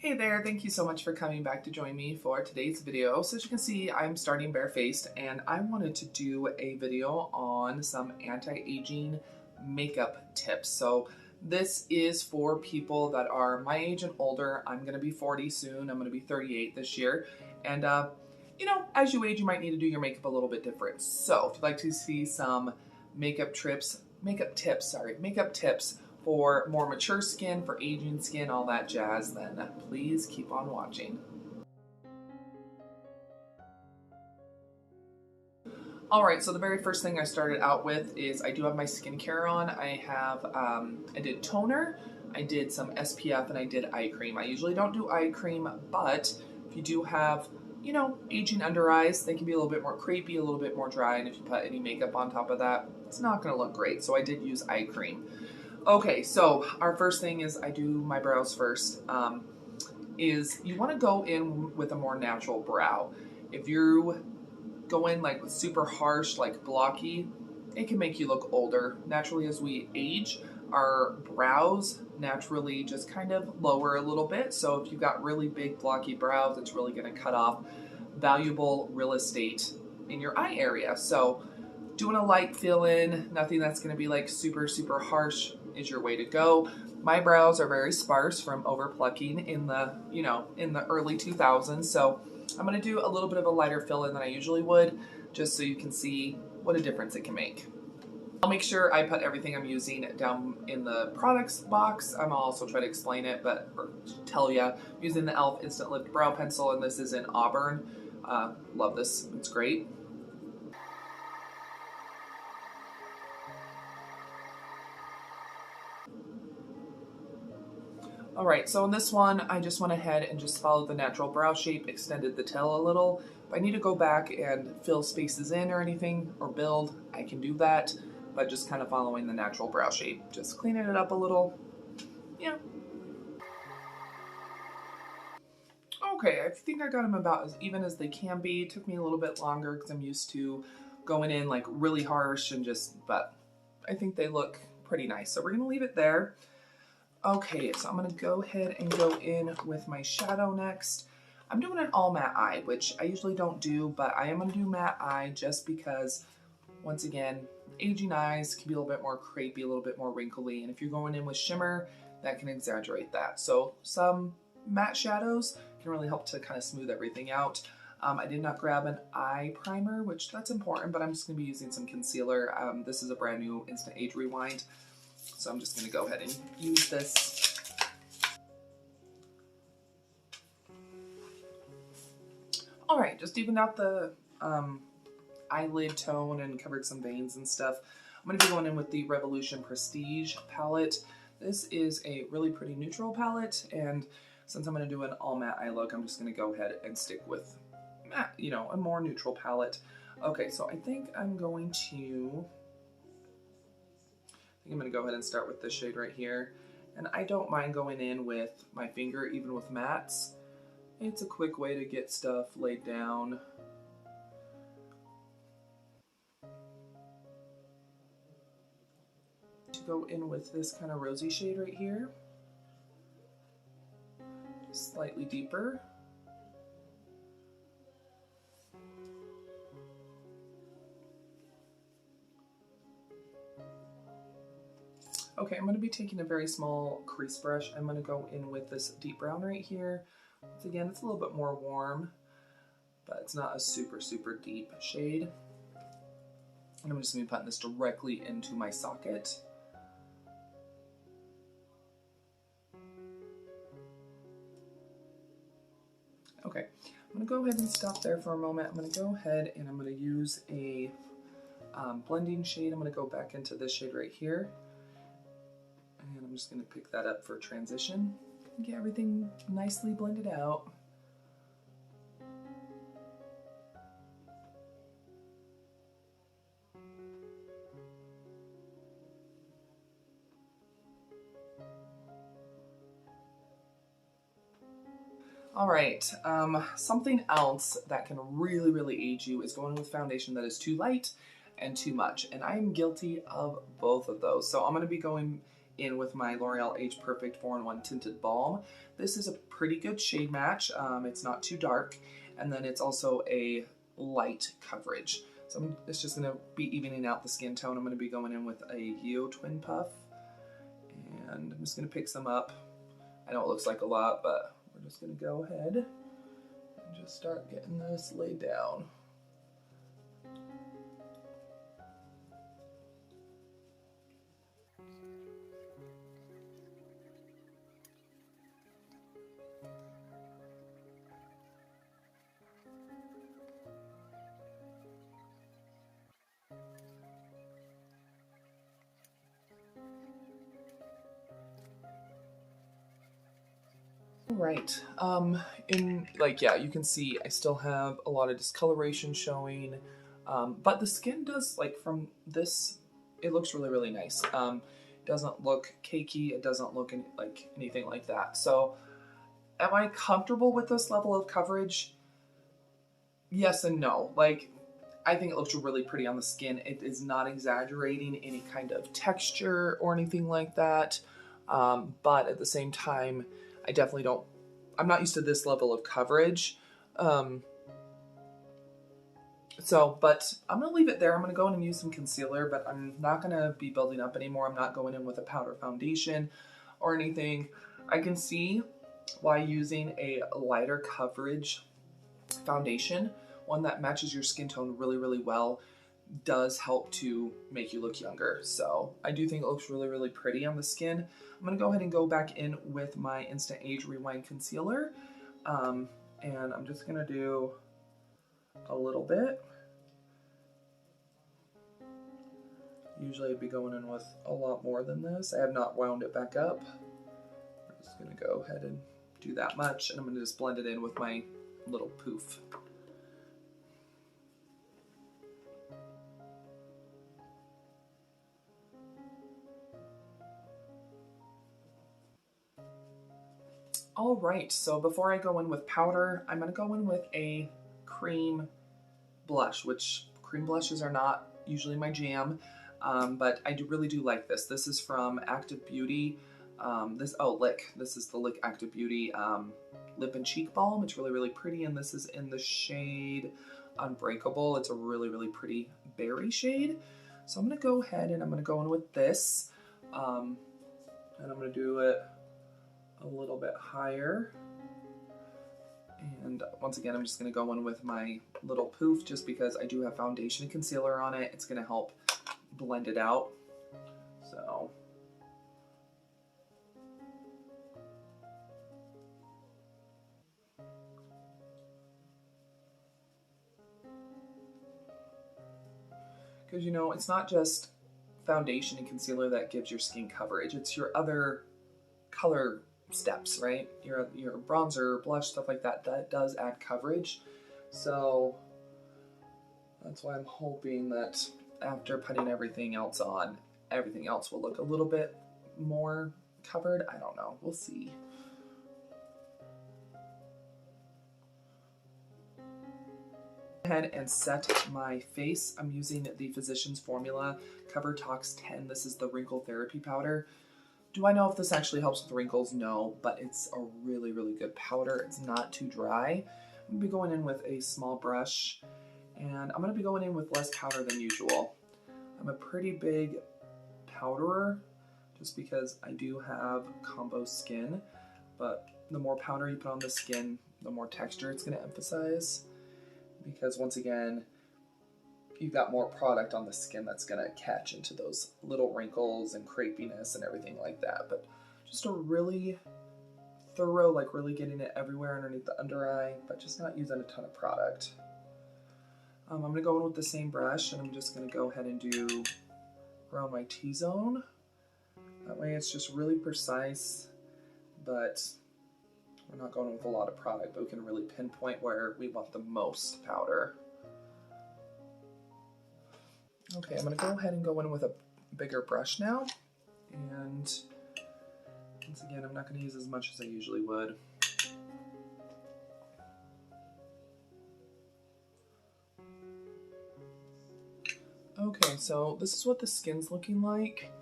Hey there, thank you so much for coming back to join me for today's video. So as you can see, I'm starting barefaced and I wanted to do a video on some anti-aging makeup tips. So this is for people that are my age and older. I'm gonna be 40 soon, I'm gonna be 38 this year. And as you age, you might need to do your makeup a little bit different. So if you'd like to see some makeup tips for more mature skin, for aging skin, all that jazz, then please keep on watching. All right, so the very first thing I started out with is I do have my skincare on. I did toner, I did some SPF, and I did eye cream. I usually don't do eye cream, but if you do have, aging under eyes, they can be a little bit more crepey, a little bit more dry, and if you put any makeup on top of that, it's not gonna look great. So I did use eye cream. Okay, so our first thing is I do my brows first. Is you want to go in with a more natural brow. If you go in like with super harsh, like blocky, it can make you look older. Naturally, as we age, our brows naturally just kind of lower a little bit. So if you've got really big blocky brows, it's really going to cut off valuable real estate in your eye area. So doing a light fill in, nothing that's going to be like super, super harsh is your way to go. My brows are very sparse from over plucking in the, in the early 2000s. So I'm going to do a little bit of a lighter fill in than I usually would, just so you can see what a difference it can make. I'll make sure I put everything I'm using down in the products box. I'll also try to explain it, or tell you. I'm using the e.l.f. Instant Lift Brow Pencil, and this is in Auburn. Love this, it's great. All right, so in this one, I just went ahead and just followed the natural brow shape, extended the tail a little. If I need to go back and fill spaces in or anything, or build, I can do that, but just kind of following the natural brow shape. Just cleaning it up a little, yeah. Okay, I think I got them about as even as they can be. It took me a little bit longer because I'm used to going in like really harsh and but I think they look pretty nice. So we're gonna leave it there. Okay, so I'm gonna go ahead and go in with my shadow next. I'm doing an all matte eye, which I usually don't do, but I am gonna do matte eye just because, once again, aging eyes can be a little bit more crepey, a little bit more wrinkly, and if you're going in with shimmer, that can exaggerate that. So some matte shadows can really help to kind of smooth everything out. I did not grab an eye primer, which that's important, but I'm just gonna be using some concealer. This is a brand new Instant Age Rewind. So I'm just going to go ahead and use this. All right, just evened out the eyelid tone and covered some veins and stuff. I'm going to be going in with the Revolution Prestige palette. This is a really pretty neutral palette, and since I'm going to do an all matte eye look, I'm just going to go ahead and stick with matte, a more neutral palette. Okay, so I think I'm going to go ahead and start with this shade right here. And I don't mind going in with my finger, even with mattes. It's a quick way to get stuff laid down. To go in with this kind of rosy shade right here. Slightly deeper. Okay, I'm going to be taking a very small crease brush. I'm going to go in with this deep brown right here. Once again, it's a little bit more warm, but it's not a super, super deep shade. And I'm just going to be putting this directly into my socket. Okay, I'm going to go ahead and stop there for a moment. I'm going to go ahead and I'm going to use a blending shade. I'm going to go back into this shade right here. And I'm just going to pick that up for transition and get everything nicely blended out. All right, something else that can really, really age you is going with foundation that is too light and too much. And I'm guilty of both of those. So I'm going to be going in with my L'Oreal Age Perfect 4-in-1 Tinted Balm. This is a pretty good shade match. It's not too dark, and then it's also a light coverage. So it's just going to be evening out the skin tone. I'm going to be going in with a Yo Twin Puff, and I'm just going to pick some up. I know it looks like a lot, but we're just going to go ahead and just start getting this laid down. Right. Yeah, you can see I still have a lot of discoloration showing, but the skin does, like, from this, it looks really, really nice. It doesn't look cakey. It doesn't look like anything like that. So am I comfortable with this level of coverage? Yes and no. Like, I think it looks really pretty on the skin. It is not exaggerating any kind of texture or anything like that. But at the same time, I definitely don't, I'm not used to this level of coverage. But I'm going to leave it there. I'm going to go in and use some concealer, but I'm not going to be building up anymore. I'm not going in with a powder foundation or anything. I can see why using a lighter coverage foundation, one that matches your skin tone really, really well, does help to make you look younger. So I do think it looks really, really pretty on the skin. I'm going to go ahead and go back in with my Instant Age Rewind Concealer. And I'm just going to do a little bit. Usually I'd be going in with a lot more than this. I have not wound it back up. I'm just going to go ahead and do that much, and I'm going to just blend it in with my little poof. All right, so before I go in with powder, I'm going to go in with a cream blush, which cream blushes are not usually my jam, but I really do like this. This is from Active Beauty. This is the Lick Active Beauty Lip and Cheek Balm. It's really, really pretty, and this is in the shade Unbreakable. It's a really, really pretty berry shade. So I'm going to go ahead and I'm going to go in with this, and I'm going to do it a little bit higher. And once again, I'm just going to go in with my little poof just because I do have foundation and concealer on it. It's going to help blend it out. So because, you know, it's not just foundation and concealer that gives your skin coverage. It's your other color steps, right? Your bronzer, blush, stuff like that, that does add coverage. So that's why I'm hoping that after putting everything else on, everything else will look a little bit more covered. I don't know. We'll see. Ahead and set my face. I'm using the Physicians Formula Cover Tox 10. This is the wrinkle therapy powder. Do I know if this actually helps with wrinkles? No, but it's a really, really good powder. It's not too dry. I'm going to be going in with a small brush, and I'm going to be going in with less powder than usual. I'm a pretty big powderer just because I do have combo skin, but the more powder you put on the skin, the more texture it's going to emphasize, because once again, you've got more product on the skin that's going to catch into those little wrinkles and crepiness and everything like that. But just a really thorough, like really getting it everywhere underneath the under eye, but just not using a ton of product. I'm going to go in with the same brush, and I'm just going to go ahead and do around my T-zone. That way it's just really precise, but we're not going with a lot of product, but we can really pinpoint where we want the most powder. Okay, I'm going to go ahead and go in with a bigger brush now, and once again, I'm not going to use as much as I usually would. Okay, so this is what the skin's looking like.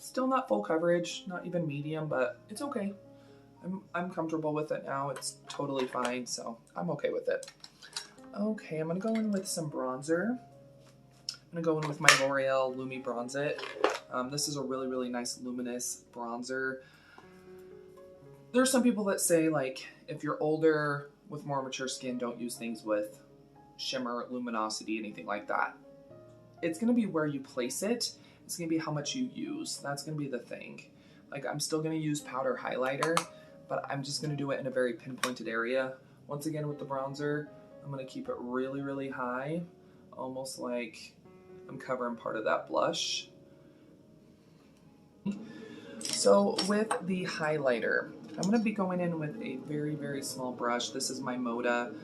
Still not full coverage, not even medium, but it's okay. I'm comfortable with it now. It's totally fine, so I'm okay with it. Okay, I'm gonna go in with some bronzer. I'm gonna go in with my L'Oreal Lumi Bronze It. This is a really, really nice luminous bronzer. There's some people that say, like, if you're older with more mature skin, don't use things with shimmer, luminosity, anything like that. It's gonna be where you place it. It's gonna be how much you use. That's gonna be the thing. Like, I'm still gonna use powder highlighter, but I'm just gonna do it in a very pinpointed area. Once again, with the bronzer, I'm gonna keep it really, really high, almost like I'm covering part of that blush. So with the highlighter, I'm gonna be going in with a very, very small brush. This is my Moda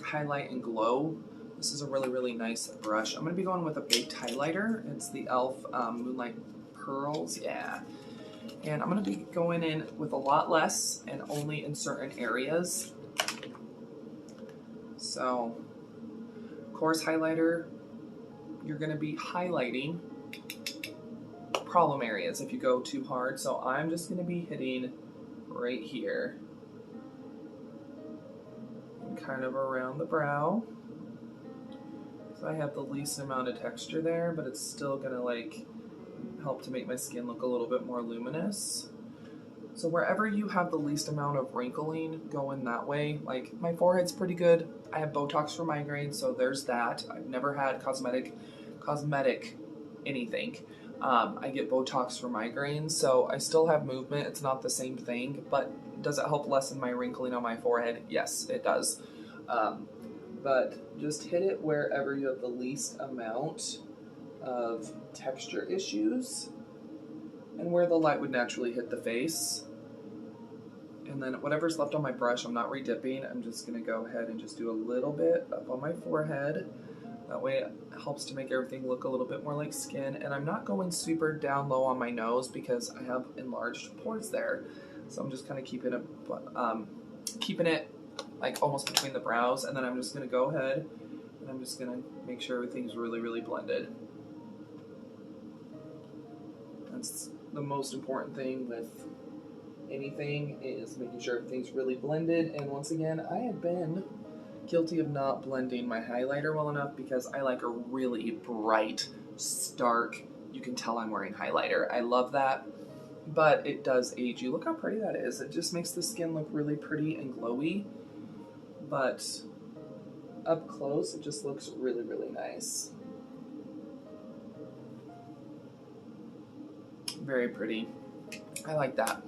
Highlight and Glow. This is a really, really nice brush. I'm gonna be going with a baked highlighter. It's the e.l.f. Moonlight Pearls, yeah. And I'm gonna be going in with a lot less and only in certain areas. So, coarse highlighter, you're gonna be highlighting problem areas if you go too hard. So I'm just gonna be hitting right here and kind of around the brow. So I have the least amount of texture there, but it's still gonna like help to make my skin look a little bit more luminous. So wherever you have the least amount of wrinkling, go in that way. Like, my forehead's pretty good. I have Botox for migraines, so there's that. I've never had cosmetic anything. I get Botox for migraines, so I still have movement. It's not the same thing, but does it help lessen my wrinkling on my forehead? Yes, it does. But just hit it wherever you have the least amount of texture issues and where the light would naturally hit the face. And then whatever's left on my brush, I'm not re-dipping. I'm just gonna go ahead and just do a little bit up on my forehead. That way it helps to make everything look a little bit more like skin. And I'm not going super down low on my nose because I have enlarged pores there. So I'm just kind of keeping it like almost between the brows. And then I'm just gonna go ahead and I'm just gonna make sure everything's really, really blended. That's the most important thing with anything, is making sure everything's really blended. And once again, I have been guilty of not blending my highlighter well enough because I like a really bright, stark, you can tell I'm wearing highlighter. I love that, but it does age you. Look how pretty that is. It just makes the skin look really pretty and glowy, but up close, it just looks really, really nice. Very pretty. I like that.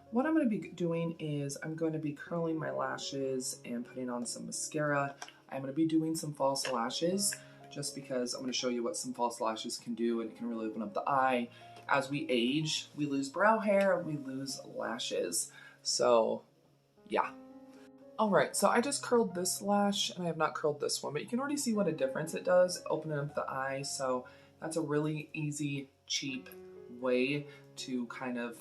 What I'm going to be doing is I'm going to be curling my lashes and putting on some mascara. I'm going to be doing some false lashes just because I'm going to show you what some false lashes can do, and it can really open up the eye. As we age, we lose brow hair, we lose lashes. So yeah. Alright, so I just curled this lash and I have not curled this one, but you can already see what a difference it does opening up the eye. So that's a really easy, cheap way to kind of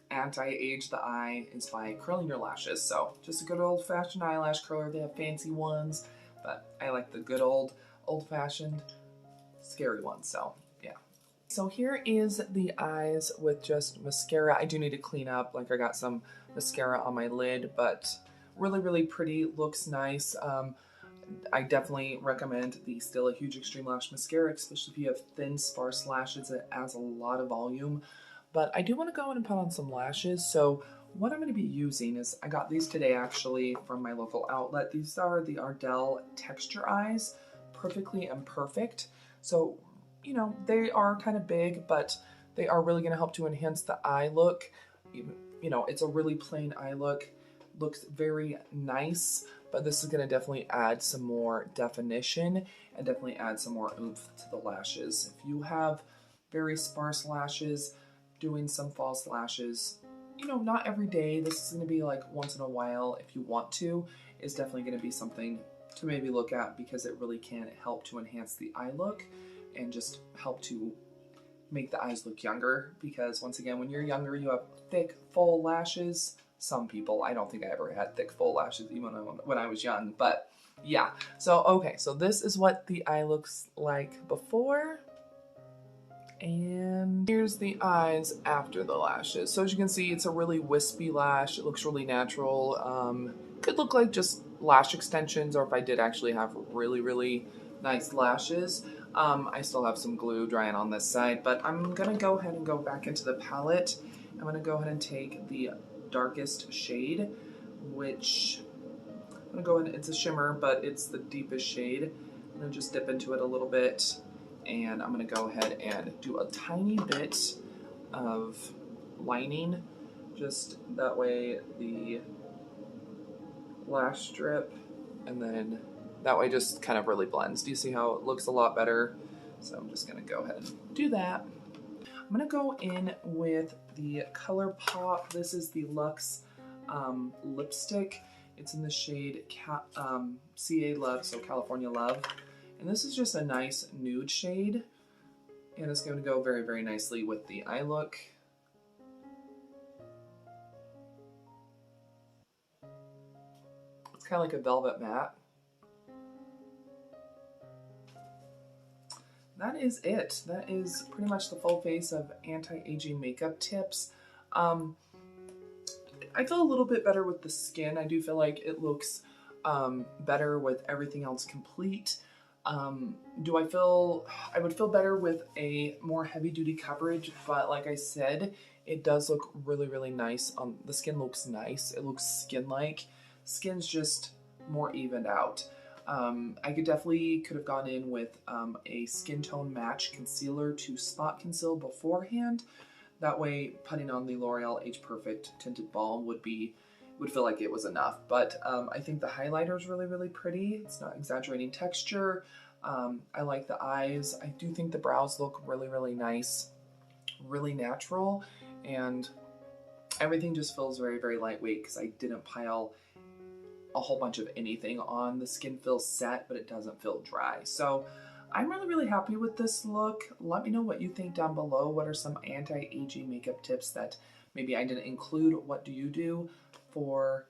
anti-age the eye, is by curling your lashes. So just a good old-fashioned eyelash curler. They have fancy ones, but I like the good old-fashioned scary ones. So yeah. So here is the eyes with just mascara. I do need to clean up, like I got some mascara on my lid, but really, really pretty, looks nice. I definitely recommend the Still a Huge Extreme Lash Mascara, especially if you have thin, sparse lashes. It adds a lot of volume. But I do want to go in and put on some lashes. So what I'm going to be using is, I got these today actually from my local outlet. These are the Ardell Texture Eyes, Perfectly Imperfect. So, you know, they are kind of big, but they are really going to help to enhance the eye look. You know, it's a really plain eye look. Looks very nice, but this is going to definitely add some more definition and definitely add some more oomph to the lashes. If you have very sparse lashes, doing some false lashes, you know, not every day. This is going to be like once in a while if you want to, is definitely going to be something to maybe look at, because it really can help to enhance the eye look and just help to make the eyes look younger. Because once again, when you're younger, you have thick, full lashes. Some people, I don't think I ever had thick, full lashes even when I was young, but yeah. So, okay, so this is what the eye looks like before, And here's the eyes after the lashes. So as you can see, it's a really wispy lash. It looks really natural. Could look like just lash extensions, or if I did actually have really, really nice lashes. I still have some glue drying on this side, but I'm gonna go ahead and go back into the palette. I'm gonna go ahead and take the darkest shade, which I'm gonna go in, it's a shimmer, but it's the deepest shade. I'm gonna just dip into it a little bit, and I'm gonna go ahead and do a tiny bit of lining, just that way the lash strip, and then that way just kind of really blends. Do you see how it looks a lot better? So I'm just gonna go ahead and do that. I'm gonna go in with the Color Pop. This is the Luxe lipstick. It's in the shade CA Love, so California Love. And this is just a nice nude shade. And it's going to go very, very nicely with the eye look. It's kind of like a velvet matte. That is it. That is pretty much the full face of anti-aging makeup tips. I feel a little bit better with the skin. I do feel like it looks better with everything else complete. I would feel better with a more heavy duty coverage, but like I said, it does look really, really nice. The skin looks nice. It looks skin-like. Skin's just more evened out. I could have gone in with a skin tone match concealer to spot conceal beforehand. That way, putting on the L'Oreal Age Perfect Tinted Balm would feel like it was enough. But I think the highlighter is really, really pretty. It's not exaggerating texture. I like the eyes. I do think the brows look really, really nice, really natural, and everything just feels very, very lightweight because I didn't pile a whole bunch of anything on. The skin feels set, but it doesn't feel dry. So I'm really, really happy with this look. Let me know what you think down below. What are some anti-aging makeup tips that maybe I didn't include? What do you do for,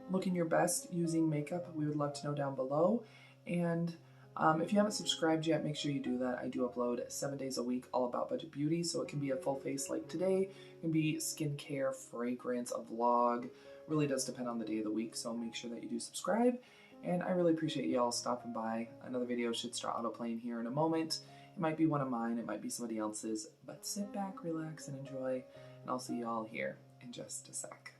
looking your best using makeup? We would love to know down below. And if you haven't subscribed yet, make sure you do that. I do upload 7 days a week all about budget beauty, so it can be a full face like today. It can be skincare, fragrance, a vlog. Really does depend on the day of the week, so make sure that you do subscribe. And I really appreciate you all stopping by. Another video should start autoplaying here in a moment. It might be one of mine, it might be somebody else's, but sit back, relax, and enjoy. And I'll see you all here in just a sec.